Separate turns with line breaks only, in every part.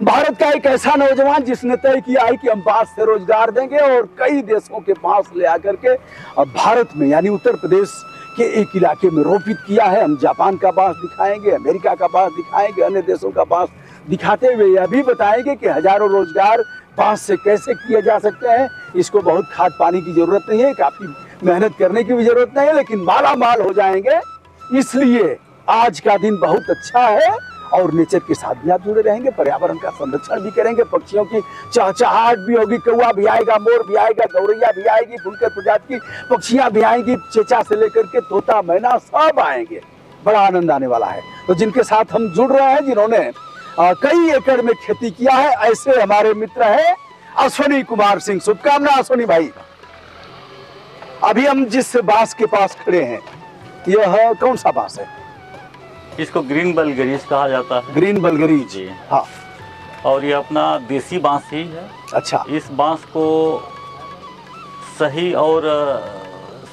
भारत का एक ऐसा नौजवान जिसने तय किया है कि हम बांस से रोजगार देंगे और कई देशों के बांस ले आकर के अब भारत में यानी उत्तर प्रदेश के एक इलाके में रोपित किया है। हम जापान का बांस दिखाएंगे, अमेरिका का बांस दिखाएंगे, अन्य देशों का बांस दिखाते हुए यह भी बताएंगे कि हजारों रोजगार बांस से कैसे किए जा सकते हैं। इसको बहुत खाद पानी की जरूरत नहीं है, काफी मेहनत करने की भी जरूरत नहीं है, लेकिन माला माल हो जाएंगे। इसलिए आज का दिन बहुत अच्छा है और नेचर के साथ भी आप जुड़े रहेंगे, पर्यावरण का संरक्षण भी करेंगे, पक्षियों की चहचहाहट भी होगी, कौवा भी आएगा, मोर भी आएगा, गौरैया भी आएगी, बुनकर प्रजाति की पक्षियां भी आएंगी, चेचा से लेकर के तोता मैना सब आएंगे। बड़ा आनंद आने वाला है। तो जिनके साथ हम जुड़ रहे हैं, जिन्होंने कई एकड़ में खेती किया है, ऐसे हमारे मित्र हैं अश्वनी कुमार सिंह। शुभकामना अश्वनी भाई। अभी हम जिस बांस के पास खड़े हैं, यह कौन सा बांस है?
इसको ग्रीन बलगरीज कहा जाता है।
ग्रीन बलगरीज
जी
हाँ।
और ये अपना देसी बांस ही है।
अच्छा।
इस बांस को सही और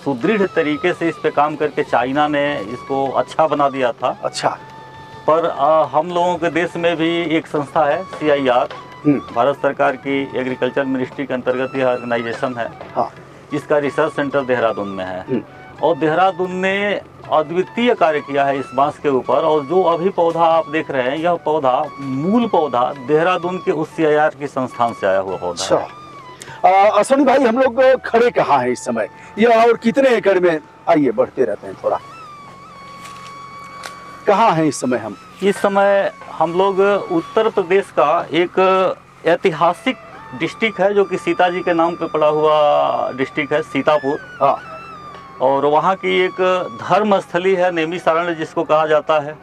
सुदृढ़ तरीके से इस पे काम करके चाइना ने इसको अच्छा बना दिया था।
अच्छा।
पर हम लोगों के देश में भी एक संस्था है CIR, भारत सरकार की एग्रीकल्चर मिनिस्ट्री के अंतर्गत यह ऑर्गेनाइजेशन है।
हाँ।
इसका रिसर्च सेंटर देहरादून में है और देहरादून ने अद्वितीय कार्य किया है इस बांस के ऊपर। और जो अभी पौधा आप देख रहे हैं, यह पौधा मूल पौधा देहरादून के उस CIR की संस्थान से आया हुआ पौधा है।
अश्वनी भाई, हम लोग खड़े कहाँ हैं इस समय? यह और कितने एकड़ में? आइए बढ़ते रहते हैं थोड़ा। कहाँ हैं इस समय हम?
इस समय हम लोग उत्तर प्रदेश का एक ऐतिहासिक डिस्ट्रिक्ट है जो कि सीता जी के नाम पे पड़ा हुआ डिस्ट्रिक्ट है, सीतापुर।
हाँ।
और वहाँ की एक धर्म स्थली है नैमिषारण्य, जिसको कहा जाता है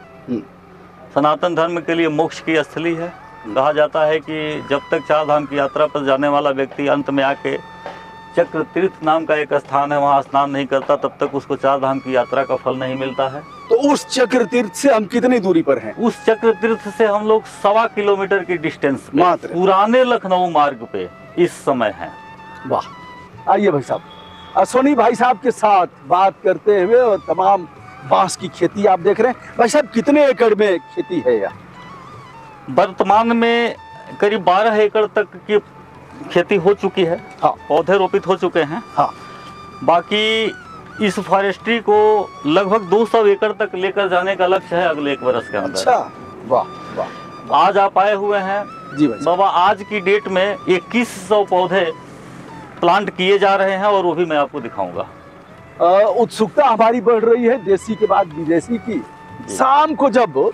सनातन धर्म के लिए मोक्ष की स्थली है। कहा जाता है कि जब तक चार धाम की यात्रा पर जाने वाला व्यक्ति अंत में आके चक्र तीर्थ नाम का एक स्थान है, वहाँ स्नान नहीं करता, तब तक उसको चार धाम की यात्रा का फल नहीं मिलता है।
तो उस चक्र तीर्थ से हम कितनी दूरी पर हैं?
उस चक्र तीर्थ से हम लोग 1.25 किलोमीटर की डिस्टेंस पे
मात्र
पुराने लखनऊ मार्ग पे इस समय है।
वाह। आइए भाई साहब, अश्वनी भाई साहब के साथ बात करते हुए, और तमाम बांस की खेती आप देख रहे हैं। भाई साहब, कितने एकड़ में खेती है यह?
वर्तमान में करीब 12 एकड़ तक की खेती हो चुकी है।
हाँ।
पौधे रोपित हो चुके हैं।
हाँ।
बाकी इस फॉरेस्ट्री को लगभग 200 एकड़ तक लेकर जाने का लक्ष्य है अगले 1 वर्ष के अंदर।
अच्छा। वाह वाह।
आज आप आए हुए हैं
जी भाई
बाबा, आज की डेट में 2100 पौधे प्लांट किए जा रहे हैं और वो भी मैं आपको दिखाऊंगा।
उत्सुकता हमारी बढ़ रही है देसी के बाद विदेशी की। शाम को जब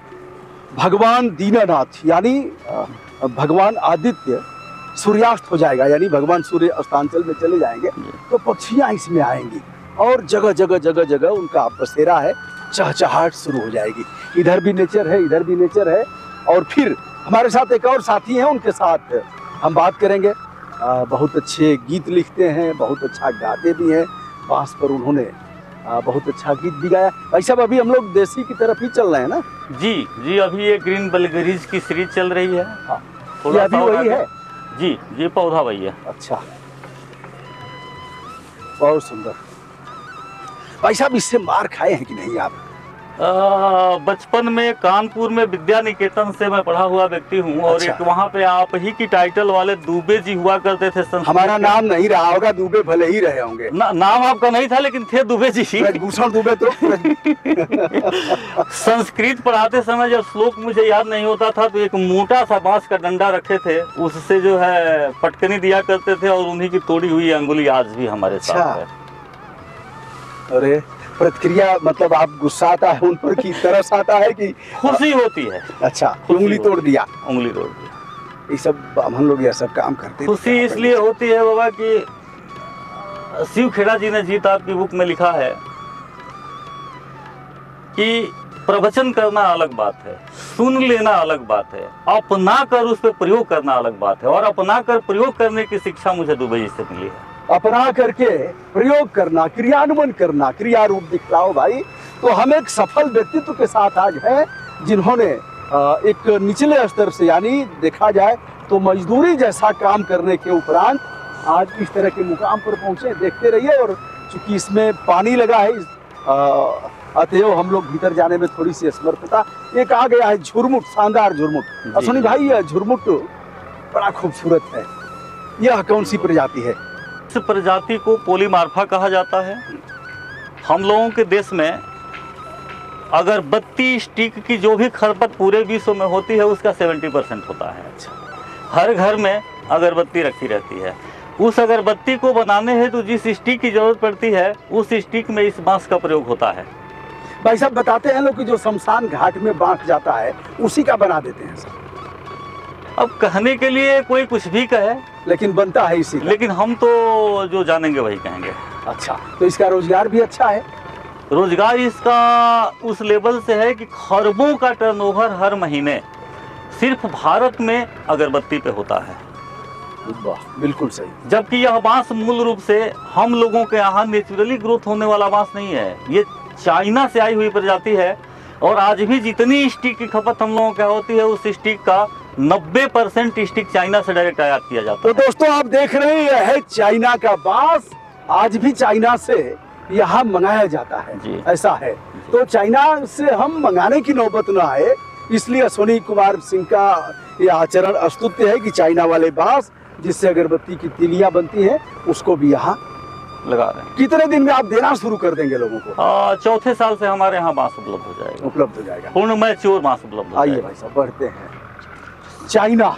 भगवान दीनानाथ यानी भगवान आदित्य सूर्यास्त हो जाएगा, यानी भगवान सूर्य अस्तांचल में चले जाएंगे, तो पक्षियां इसमें आएंगी और जगह जगह जगह जगह उनका बसेरा है, चहचहाहट शुरू हो जाएगी। इधर भी नेचर है, इधर भी नेचर है। और फिर हमारे साथ एक और साथी हैं, उनके साथ हम बात करेंगे। बहुत अच्छे गीत लिखते हैं, बहुत अच्छा गाते भी हैं। बांस पर उन्होंने बहुत अच्छा गीत भी गाया। भाई साहब, अभी हम लोग देसी की तरफ ही चल रहे हैं ना?
जी जी, अभी ये ग्रीन बलगरीज की सीरीज चल रही है।
हाँ। ये अभी वही है?
जी, ये पौधा वही है।
अच्छा, बहुत सुंदर। भाई साहब, इससे मार खाए हैं कि नहीं आप?
बचपन में कानपुर में विद्या निकेतन से मैं पढ़ा हुआ व्यक्ति हूँ। और
अच्छा।
एक वहाँ पे आप ही की टाइटल वाले दुबे जी हुआ करते थे।
हमारा नाम नहीं रहा होगा, दुबे भले ही रहे होंगे।
नाम आपका नहीं था, लेकिन थे दुबे जी।
भूषण दुबे तो
संस्कृत पढ़ाते समय जब श्लोक मुझे याद नहीं होता था, तो एक मोटा सा बांस का डंडा रखे थे, उससे जो है पटकनी दिया करते थे और उन्हीं की तोड़ी हुई अंगुली आज भी हमारे साथ है।
अरे, प्रतिक्रिया मतलब आप गुस्सा आता है उन पर की तरस आता है कि
खुशी होती है?
अच्छा, उंगली तोड़ दिया।
उंगली तोड़ दिया।
ये सब हम लोग यह सब काम करते हैं।
खुशी इसलिए होती है बाबा कि शिव खेड़ा जी ने जीत आपकी बुक में लिखा है कि प्रवचन करना अलग बात है, सुन लेना अलग बात है, अपना कर उस पर प्रयोग करना अलग बात है। और अपना कर प्रयोग करने की शिक्षा मुझे दुबे जी से मिली है।
अपना करके प्रयोग करना, क्रियान्वयन करना, क्रिया रूप दिखलाओ भाई। तो हम एक सफल व्यक्तित्व के साथ आज हैं, जिन्होंने एक निचले स्तर से, यानी देखा जाए तो मजदूरी जैसा काम करने के उपरांत आज इस तरह के मुकाम पर पहुंचे। देखते रहिए। और चूंकि इसमें पानी लगा है, अतएव हम लोग भीतर जाने में थोड़ी सी असमर्थता। एक आ गया है झुरमुट, शानदार झुरमुट। अश्विनी भाई, यह झुरमुट बड़ा खूबसूरत है, यह कौन सी प्रजाति है?
इस प्रजाति को पोलीमार्फा कहा जाता है। हम लोगों के देश में अगरबत्ती स्टिक की जो भी खपत पूरे विश्व में होती है उसका 70% होता है। हर घर में अगरबत्ती रखी रहती है। उस अगरबत्ती को बनाने हेतु जिस स्टिक की जरूरत पड़ती है उस स्टिक में इस बांस का प्रयोग होता है।
भाई साहब, बताते हैं लोग कि जो शमशान घाट में बांस जाता है उसी का बना देते हैं सब।
अब कहने के लिए कोई कुछ भी कहे,
लेकिन बनता है इसी का।
लेकिन हम तो जो जानेंगे वही कहेंगे।
अच्छा, तो इसका रोजगार भी अच्छा है?
रोजगार इसका उस लेवल से है कि खरबों का टर्नओवर हर महीने सिर्फ भारत में अगरबत्ती पे होता है।
वाह, बिल्कुल सही।
जबकि यह बांस मूल रूप से हम लोगों के यहाँ नेचुरली ग्रोथ होने वाला बांस नहीं है, ये चाइना से आई हुई प्रजाति है। और आज भी जितनी स्टिक की खपत हम लोगों के होती है उस स्टिक का 90% स्टिक चाइना से डायरेक्ट आयात किया जाता है।
तो दोस्तों, आप देख रहे हैं, यह है चाइना का बांस। आज भी चाइना से यहाँ मंगाया जाता है
जी।
ऐसा है। तो चाइना से हम मंगाने की नौबत न आए, इसलिए अश्विनी कुमार सिंह का यह आचरण अस्तुत्य है कि चाइना वाले बांस जिससे अगरबत्ती की तिलियां बनती हैं उसको भी यहाँ
लगा रहे हैं।
कितने दिन में आप देना शुरू कर देंगे लोगों को?
चौथे साल से हमारे यहाँ बांस उपलब्ध हो जाएगा।
उपलब्ध हो जाएगा।
पूर्ण मैच्योर बांस उपलब्ध हो
आइए
जाएगा।
भाई साहब, बढ़ते हैं। चाइना,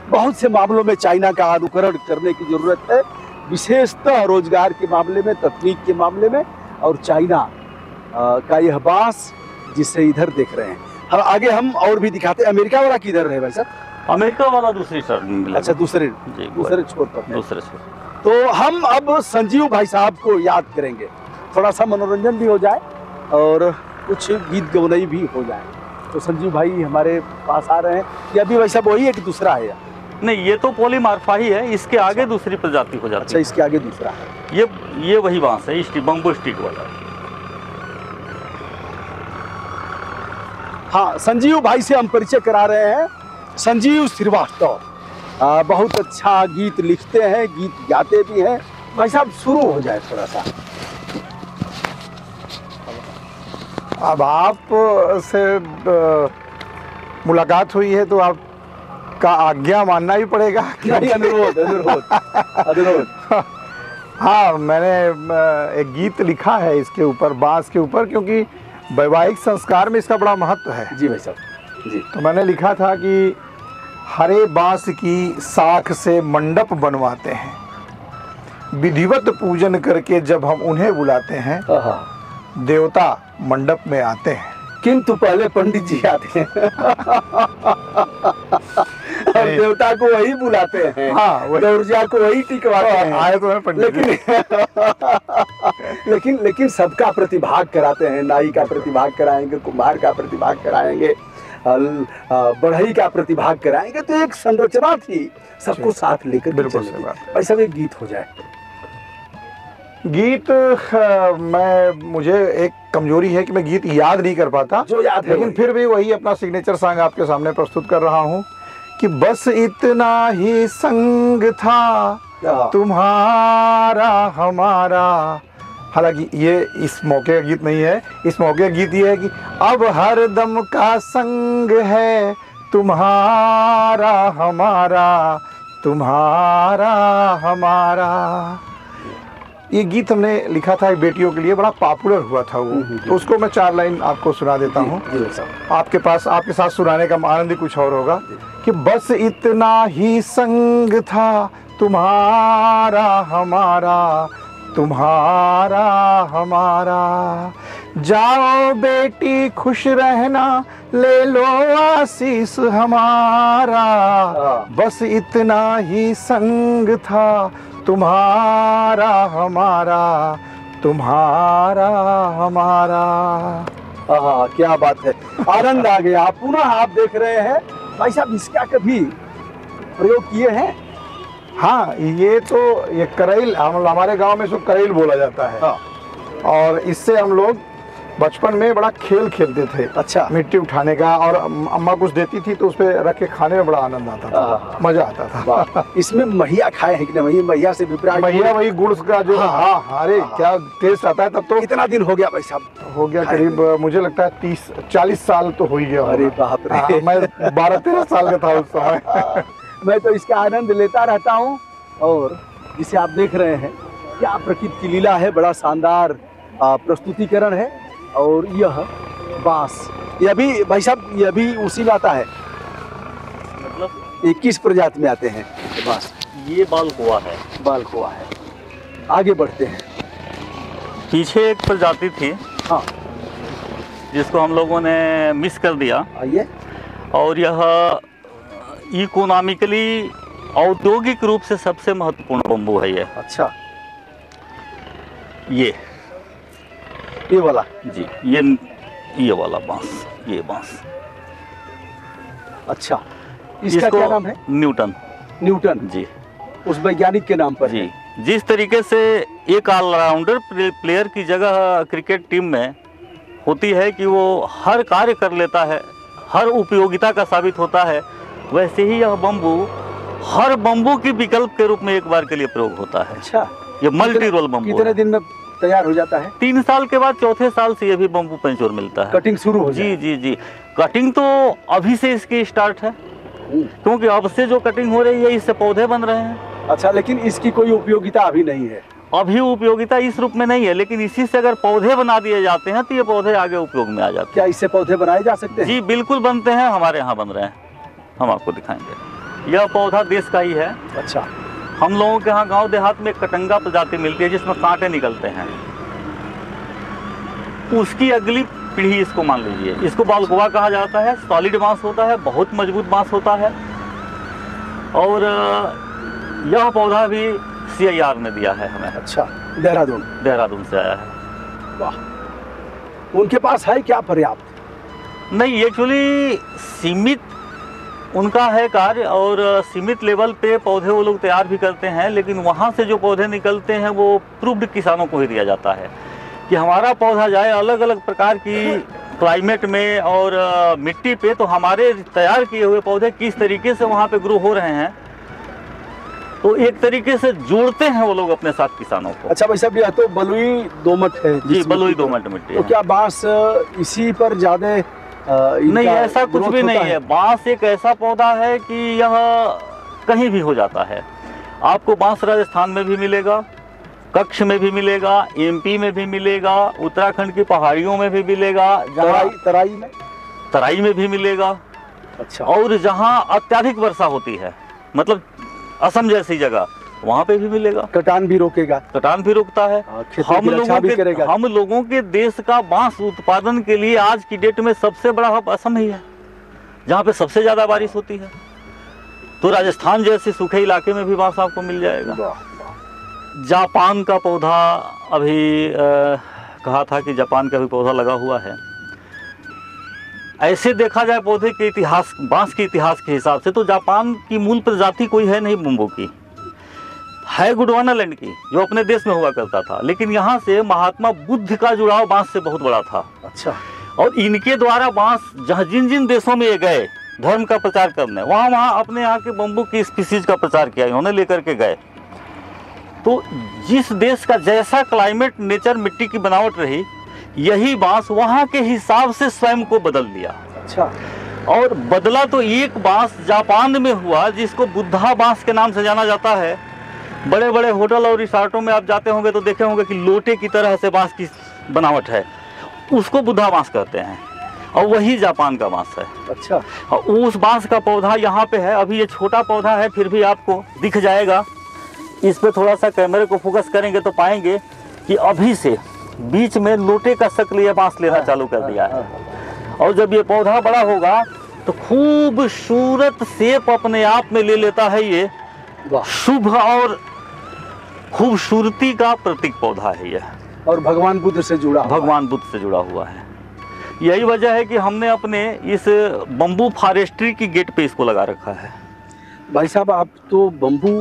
बहुत से मामलों में चाइना का अनुकरण करने की जरूरत है, विशेषतः रोजगार के मामले में, तकनीक के मामले में। और चाइना का यह बांस जिसे इधर देख रहे हैं, हम आगे हम और भी दिखाते हैं। अमेरिका वाला किधर है भाई साहब?
अमेरिका वाला दूसरी साइड।
अच्छा, दूसरे छोर पर।
दूसरे छोर।
तो हम अब संजीव भाई साहब को याद करेंगे, थोड़ा सा मनोरंजन भी हो जाए और कुछ गीत गवनई भी हो जाए। तो संजीव भाई हमारे पास आ रहे हैं। ये अभी वैसा वही है कि दूसरा है?
नहीं, ये तो पोलीमार्फा ही है, इसके आगे दूसरी प्रजाति हो जाती है।
अच्छा, इसके आगे दूसरा है।
ये वही बांस है, स्टिक, बम्बू स्टिक वाला।
हाँ, संजीव भाई से हम परिचय करा रहे हैं। संजीव श्रीवास्तव बहुत अच्छा गीत लिखते हैं, गीत गाते भी हैं। भाई साहब, शुरू हो जाए थोड़ा सा।
अब आप से मुलाकात हुई है तो आपका आज्ञा मानना ही पड़ेगा।
अनुरोध।
हाँ, मैंने एक गीत लिखा है इसके ऊपर, बांस के ऊपर, क्योंकि वैवाहिक संस्कार में इसका बड़ा महत्व है।
जी भाई साहब जी।
तो मैंने लिखा था कि हरे बांस की साख से मंडप बनवाते हैं, विधिवत पूजन करके जब हम उन्हें बुलाते हैं देवता मंडप में आते हैं,
किंतु पहले पंडित जी आते हैं और देवता को वही बुलाते हैं।
हाँ,
ऊर्जा को वही टिकवाते हैं।
आए तो है पंडित,
लेकिन सबका प्रतिभाग कराते हैं। नाई का प्रतिभाग कराएंगे, कुम्हार का प्रतिभाग कराएंगे, बढ़ई का प्रतिभाग कराएंगे। तो एक संरचना थी, सबको साथ लेकर ऐसा एक गीत हो जाए।
गीत मुझे एक कमजोरी है कि मैं गीत याद नहीं कर पाता,
जो याद है
लेकिन फिर भी वही अपना सिग्नेचर सॉन्ग आपके सामने प्रस्तुत कर रहा हूँ कि बस इतना ही संग था तुम्हारा हमारा। हालांकि ये इस मौके का गीत नहीं है, इस मौके का गीत ये है कि अब हर दम का संग है तुम्हारा हमारा, तुम्हारा हमारा। ये गीत हमने लिखा था बेटियों के लिए, बड़ा पॉपुलर हुआ था वो। तो उसको मैं 4 लाइन आपको सुना देता हूँ। आपके साथ सुनाने का आनंद ही कुछ और होगा कि बस इतना ही संग था तुम्हारा हमारा, तुम्हारा हमारा। जाओ बेटी खुश रहना, ले लो आशीष हमारा। बस इतना ही संग था तुम्हारा हमारा, तुम्हारा हमारा।
हाँ, क्या बात है, आनंद आ गया। पुनः आप देख रहे हैं भाई साहब, इसका कभी प्रयोग किए हैं?
हाँ, ये करेल, हमारे गांव में इसको करेल बोला जाता है। हाँ। और इससे हम लोग बचपन में बड़ा खेल खेलते थे।
अच्छा।
मिट्टी उठाने का, और अम्मा कुछ देती थी तो उस पे रख के खाने में बड़ा आनंद आता था, मजा आता था।
इसमें महिया खाए हैं कि नहीं? महिया से विपरीत
महिया वही गुड़ का जो, हाँ, अरे क्या टेस्ट आता है तब तो।
कितना दिन हो गया भाई साहब?
हो गया करीब, मुझे लगता है 30-40 साल तो हो ही गया।
अरे बाप रे।
मैं 12-13 साल का था उस समय।
मैं तो इसका आनंद लेता रहता हूँ। और जिसे आप देख रहे हैं, क्या प्रकृति की लीला है, बड़ा शानदार प्रस्तुतिकरण है। और यह बांस, यह भी भाई साहब, यह भी उसी में आता है,
मतलब
ये किस प्रजाति में आते हैं बांस?
ये बालकुआ है।
बालकुआ है। आगे बढ़ते हैं।
पीछे एक प्रजाति थी,
हाँ,
जिसको हम लोगों ने मिस कर दिया।
आइए।
और यह इकोनॉमिकली, औद्योगिक रूप से सबसे महत्वपूर्ण बम्बू है ये।
अच्छा,
ये
वाला
जी, ये वाला बांस, ये बांस।
अच्छा, इसका क्या नाम है?
न्यूटन।
न्यूटन
जी,
उस वैज्ञानिक के नाम पर
जी। जिस तरीके से एक ऑलराउंडर प्लेयर की जगह क्रिकेट टीम में होती है कि वो हर कार्य कर लेता है, हर उपयोगिता का साबित होता है, वैसे ही यह बम्बू हर बम्बू की विकल्प के रूप में एक बार के लिए प्रयोग होता है।
अच्छा,
ये मल्टी रोल बम्बू।
कितने दिन में तैयार हो जाता है?
3 साल के बाद, चौथे साल से ये भी बम्बू पंचोर मिलता है।
कटिंग शुरू हो
जी जी जी। कटिंग तो अभी से इसकी स्टार्ट है, क्योंकि अब से जो कटिंग हो रही है, इससे पौधे बन रहे हैं।
अच्छा, लेकिन इसकी कोई उपयोगिता अभी नहीं है?
अभी उपयोगिता इस रूप में नहीं है, लेकिन इसी से अगर पौधे बना दिए जाते हैं तो ये पौधे आगे उपयोग में आ जाते हैं।
क्या इससे पौधे बनाए जा सकते हैं?
जी बिल्कुल बनते हैं, हमारे यहाँ बन रहे हैं, हम आपको दिखाएंगे। यह पौधा देश का ही है।
अच्छा।
हम लोगों के यहाँ गांव देहात में कटंगा प्रजाति मिलती है, जिसमें कांटे निकलते हैं। उसकी अगली पीढ़ी इसको मान लीजिए। इसको बालकुआ कहा जाता है। सॉलिड बांस होता है, बहुत मजबूत बांस होता है। और यह पौधा भी CIR ने दिया है हमें।
अच्छा, देहरादून?
देहरादून से आया है।
वाह। उनके पास है क्या पर्याप्त?
नहीं, एक्चुअली सीमित उनका है कार्य, और सीमित लेवल पे पौधे वो लोग तैयार भी करते हैं, लेकिन वहाँ से जो पौधे निकलते हैं वो प्रूव्ड किसानों को ही दिया जाता है कि हमारा पौधा जाए अलग अलग प्रकार की क्लाइमेट में और मिट्टी पे, तो हमारे तैयार किए हुए पौधे किस तरीके से वहाँ पे ग्रो हो रहे हैं, तो एक तरीके से जोड़ते हैं वो लोग अपने साथ किसानों को।
अच्छा भाई साहब, यह तो बलुई दोमट है?
जी, बलुई दोमट मिट्टी
तो
है।
क्या बांस इसी पर ज्यादा
नहीं, ऐसा कुछ भी नहीं है। बांस एक ऐसा पौधा है कि यह कहीं भी हो जाता है। आपको बांस राजस्थान में भी मिलेगा, कच्छ में भी मिलेगा, MP में भी मिलेगा, उत्तराखंड की पहाड़ियों में भी मिलेगा, तराई में भी मिलेगा।
अच्छा।
और जहाँ अत्याधिक वर्षा होती है, मतलब असम जैसी जगह, वहाँ पे भी मिलेगा।
कटान भी रोकेगा? कटान
भी रोकता है। हम लोगों के देश का बांस उत्पादन के लिए आज की डेट में सबसे बड़ा हब असम ही है, जहाँ पे सबसे ज्यादा बारिश होती है। तो राजस्थान जैसे सूखे इलाके में भी बांस आपको मिल जाएगा। जापान का पौधा अभी कहा था कि जापान का भी पौधा लगा हुआ है। ऐसे देखा जाए पौधे के इतिहास, बांस के इतिहास के हिसाब से, तो जापान की मूल प्रजाति कोई है नहीं बम्बू की, है गुडवानालैंड की, जो अपने देश में हुआ करता था। लेकिन यहाँ से महात्मा बुद्ध का जुड़ाव बांस से बहुत बड़ा था।
अच्छा।
और इनके द्वारा बांस जहाँ जिन जिन देशों में ये गए धर्म का प्रचार करने, वहाँ अपने यहाँ के बम्बू की स्पीसीज का प्रचार किया, इन्होंने लेकर के गए। तो जिस देश का जैसा क्लाइमेट, नेचर, मिट्टी की बनावट रही, यही बांस वहाँ के हिसाब से स्वयं को बदल दिया।
अच्छा।
और बदला तो एक बांस जापान में हुआ, जिसको बुद्धा बांस के नाम से जाना जाता है। बड़े बड़े होटल और रिसोर्टों में आप जाते होंगे तो देखे होंगे कि लोटे की तरह से बांस की बनावट है, उसको बुद्धा बांस कहते हैं, और वही जापान का बांस है।
अच्छा।
और उस बांस का पौधा यहाँ पे है। अभी ये छोटा पौधा है, फिर भी आपको दिख जाएगा। इस पे थोड़ा सा कैमरे को फोकस करेंगे तो पाएंगे कि अभी से बीच में लोटे का शक्ल ये बांस लेना चालू कर दिया है। और जब ये पौधा बड़ा होगा तो खूबसूरत शेप अपने आप में ले लेता है। ये शुभ और खूबसूरती का प्रतीक पौधा है ये,
और भगवान बुद्ध से जुड़ा
हुआ है। यही वजह है कि हमने अपने इस बम्बू फॉरेस्ट्री की गेट पे इसको लगा रखा है।
भाई साहब, आप तो बम्बू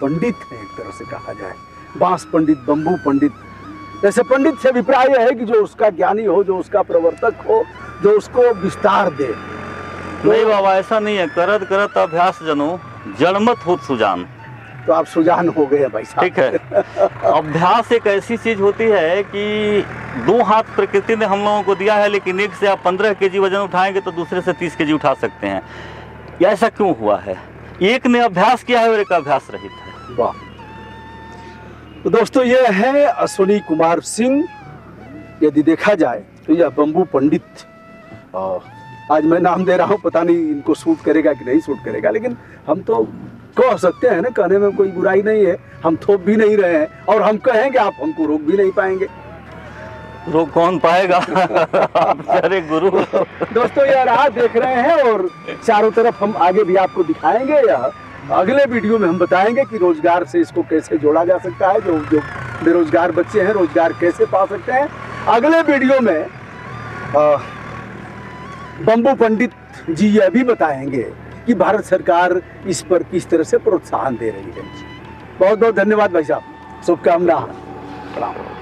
पंडित हैं, एक तरह से कहा जाए, बांस पंडित, बम्बू पंडित। जैसे पंडित से अभिप्राय है कि जो उसका ज्ञानी हो, जो उसका प्रवर्तक हो, जो उसको विस्तार दे।
नहीं बाबा, ऐसा नहीं है। करत करत अभ्यास जनो जड़मत होत सुजान।
तो आप सुजान हो गए भाई साहब।
ठीक है। अभ्यास एक ऐसी चीज होती है कि 2 हाथ प्रकृति ने हम लोगों को दिया है, लेकिन एक से आप 15 केजी वजन उठाएंगे तो दूसरे से 30 केजी उठा सकते हैं। ऐसा क्यों हुआ है? एक ने अभ्यास किया है और एक अभ्यास रहित है।
वाह। तो दोस्तों, ये है अश्विनी कुमार सिंह। यदि देखा जाए तो यह बंबू पंडित, आज मैं नाम दे रहा हूँ, पता नहीं इनको सूट करेगा कि नहीं सूट करेगा, लेकिन हम तो कह सकते हैं ना, कहने में कोई बुराई नहीं है। हम थोप भी नहीं रहे हैं और हम कहेंगे, आप हमको रोक भी नहीं पाएंगे।
रोक कौन पाएगा? अरे गुरु।
दोस्तों, यह राह देख रहे हैं और चारों तरफ हम आगे भी आपको दिखाएंगे। या अगले वीडियो में हम बताएंगे कि रोजगार से इसको कैसे जोड़ा जा सकता है। जो बेरोजगार बच्चे हैं, रोजगार कैसे पा सकते हैं। अगले वीडियो में बंबू पंडित जी यह भी बताएंगे कि भारत सरकार इस पर किस तरह से प्रोत्साहन दे रही है। बहुत बहुत धन्यवाद भाई साहब, शुभकामना। प्रणाम।